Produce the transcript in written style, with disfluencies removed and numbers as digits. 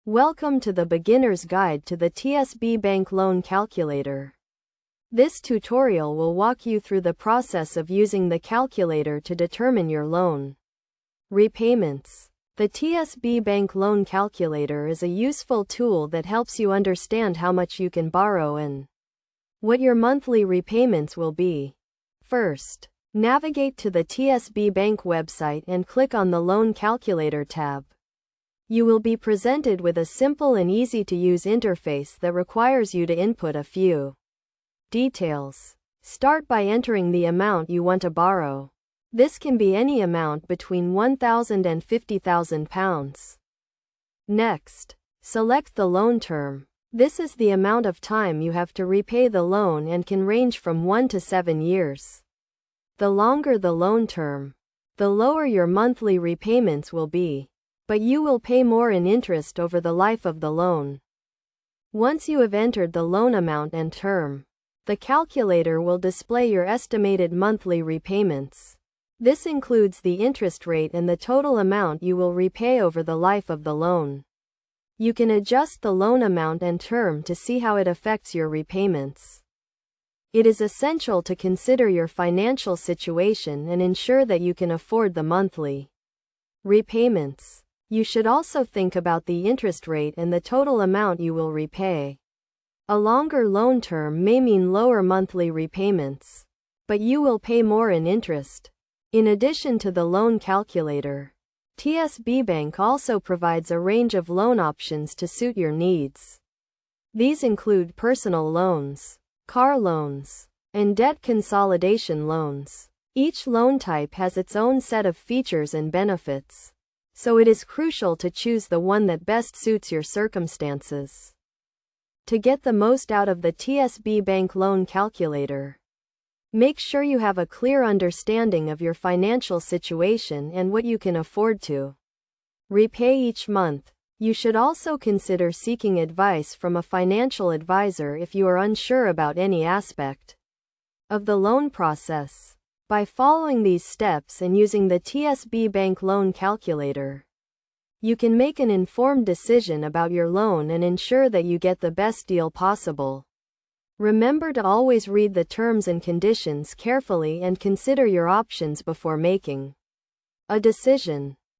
Welcome to the Beginner's Guide to the TSB Bank Loan Calculator. This tutorial will walk you through the process of using the calculator to determine your loan repayments. The TSB Bank Loan Calculator is a useful tool that helps you understand how much you can borrow and what your monthly repayments will be. First, navigate to the TSB Bank website and click on the Loan Calculator tab. You will be presented with a simple and easy-to-use interface that requires you to input a few details. Start by entering the amount you want to borrow. This can be any amount between £1,000 and £50,000. Next, select the loan term. This is the amount of time you have to repay the loan and can range from 1 to 7 years. The longer the loan term, the lower your monthly repayments will be, but you will pay more in interest over the life of the loan. Once you have entered the loan amount and term, the calculator will display your estimated monthly repayments. This includes the interest rate and the total amount you will repay over the life of the loan. You can adjust the loan amount and term to see how it affects your repayments. It is essential to consider your financial situation and ensure that you can afford the monthly repayments. You should also think about the interest rate and the total amount you will repay. A longer loan term may mean lower monthly repayments, but you will pay more in interest. In addition to the loan calculator, TSB Bank also provides a range of loan options to suit your needs. These include personal loans, car loans, and debt consolidation loans. Each loan type has its own set of features and benefits, so it is crucial to choose the one that best suits your circumstances. To get the most out of the TSB Bank Loan Calculator, make sure you have a clear understanding of your financial situation and what you can afford to repay each month. You should also consider seeking advice from a financial advisor if you are unsure about any aspect of the loan process. By following these steps and using the TSB Bank Loan Calculator, you can make an informed decision about your loan and ensure that you get the best deal possible. Remember to always read the terms and conditions carefully and consider your options before making a decision.